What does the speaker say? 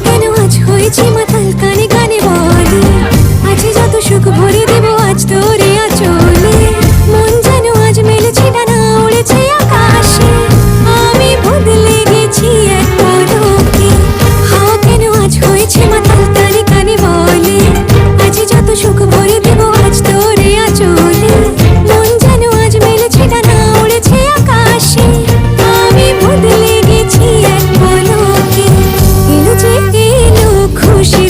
কেন আজ হয়েছি মাতাল, কানে কানে বলে আছে যত সুখ ভরে দেব আজ তোরে আঁচলে। মন যেন আজ মেলেছে ডানা, উড়েছে আকাশে, আমি বদলে গেছি এক পলকে। কেন আজ হয়েছে মাতাল, কানে কানে বলে আছে যত সুখ ভরে দেব আজ তোরে আঁচলে। মন যেন আজ মেলেছে ডানা, উড়েছে আকাশে, আমি বদলে গেছি এক পলকে। এলো যে এলো খুশি